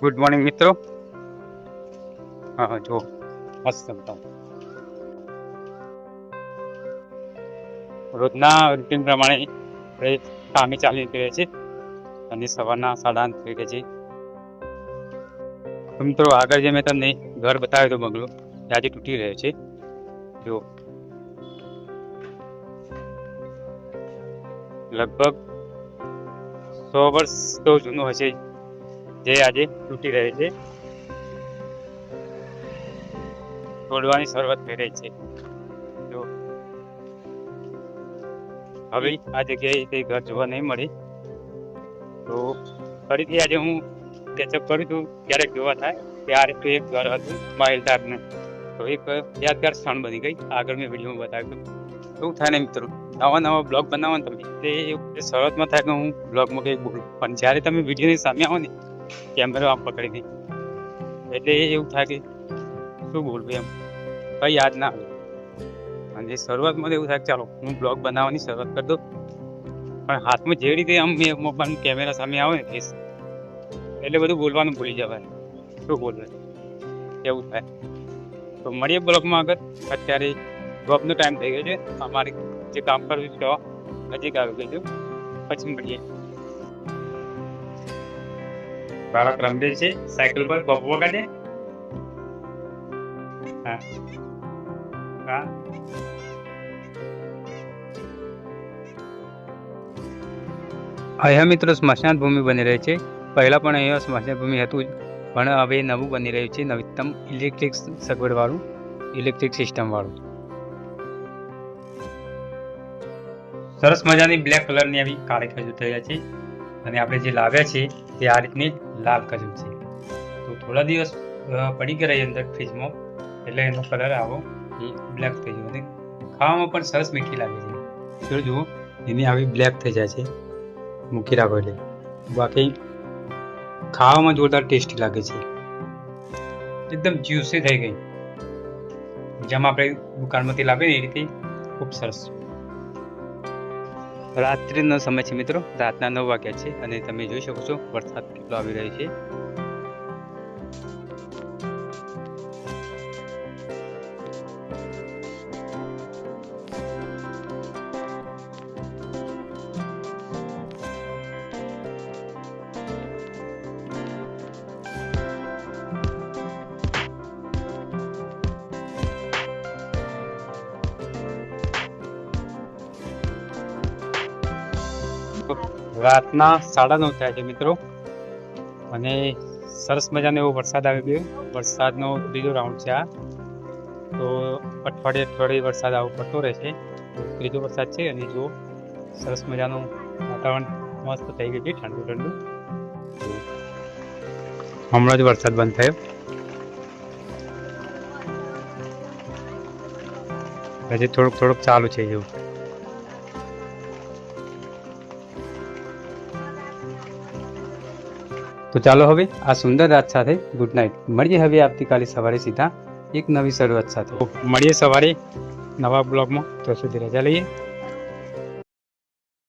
Good morning મિત્રો. હા જો મસ્ત રોજના રૂટીન પ્રમાણે આપણે કામે ચાલી નીકળીએ છીએ અને સવારના 8:30 વાગે છે. મિત્રો આગળ જે મેં તમને ઘર બતાવ્યો તો બંગલો આજે તૂટી રહ્યો છે. જો લગભગ 100 વર્ષ તો જૂનો હશે જે આજે તૂટી રહ્યો છે. તોડવાની શરૂઆત થઈ રહી છે. જો હવે આ જગ્યાએ તે ઘર જોવા નહીં મળે તો ફરીથી આજે હું કેચઅપ કરું છું. ક્યારેક જોવા થાય કે આ રીતે એક ઘર હતું માહિલદારનું, તો એક યાદગાર ક્ષણ બની ગઈ. આગળ મેં વિડીયોમાં બતાવ્યું. એવું થાય ને મિત્રો, નવા બ્લોગ બનાવવાનું તમે તે શરૂઆતમાં થાય કે હું બ્લોગમાં કંઈક બોલું, પણ જ્યારે તમે વિડીયોની સામે આવો ને કેમેરો આમ પકડીને, એટલે એવું થાય કે શું બોલવું એમ કંઈ યાદ ના આવે. અને શરૂઆતમાં એવું થાય ચાલો હું બ્લોગ બનાવવાની શરૂઆત કરી દઉં, પણ હાથમાં જે રીતે આમ મેં મોબાઈલ કેમેરા સામે આવે ને ફેસ, એટલે બધું બોલવાનું ભૂલી જવાય, શું બોલવાય એવું થાય. તો મળીએ બ્લોગમાં આગળ. અત્યારે જોબનો ટાઈમ થઈ ગયો છે, અમારે જે કામ કરવું છે નજીક આવી ગયું છે. પછી મળીએ. બાળક રમે છે સાયકલ પર, બબો વગાડે. હા હા અહીંયા મિત્રો સ્મશાન ભૂમિ બની રહી છે. પહેલાં પણ અહીંયા સ્મશાન ભૂમિ હતું જ, પણ હવે નવું બની રહ્યું છે, નવીનતમ ઇલેક્ટ્રિક સગવડવાળું, ઇલેક્ટ્રિક સિસ્ટમવાળું. સરસ મજાની બ્લેક કલરની આવી કાળી ખજૂર થયા છે, અને આપણે જે લાવ્યા છે તે આ રીતની લાલ ખજૂર છે. તો થોડા દિવસ પડી ગયા અંદર ફ્રીજમાં, એટલે એનો કલર આવો બ્લેક થઈ ગયો અને ખાવામાં પણ સરસ મીઠી લાગે છે. જુઓ એની આવી બ્લેક થઈ જાય છે મૂકી રાખો એટલે, બાકી ખાવામાં જોરદાર ટેસ્ટી લાગે છે. એકદમ જ્યુસી થઈ ગઈ, જેમ આપણે દુકાનમાંથી લાવીએ ને એ રીતે ખૂબ સરસ. રાત્રિનો સમય છે મિત્રો, રાતના 9 વાગ્યા છે અને તમે જોઈ શકો છો વરસાદ કેટલો આવી રહ્યો છે. રાતના 9:30 થયા છે મિત્રો, અને સરસ મજાનો એવો વરસાદ આવી ગયો. વરસાદનો ત્રીજો રાઉન્ડ છે આ, તો અઠવાડિયે વરસાદ આવો પડતો રહે છે. ત્રીજો વરસાદ છે અને જો સરસ મજાનું વાતાવરણ મસ્ત થઈ ગયું છે, ઠંડુ ઠંડુ. હમણાં જ વરસાદ બંધ થયો, હજી થોડુંક ચાલુ છે એવું. તો ચાલો હવે આ સુંદર રાત સાથે ગુડ નાઇટ. મળીએ હવે આવતીકાલે સવારે સીધા એક નવી શરૂઆત સાથે. મળીએ સવારે નવા બ્લોગમાં. તો સુધી રજા લઈએ.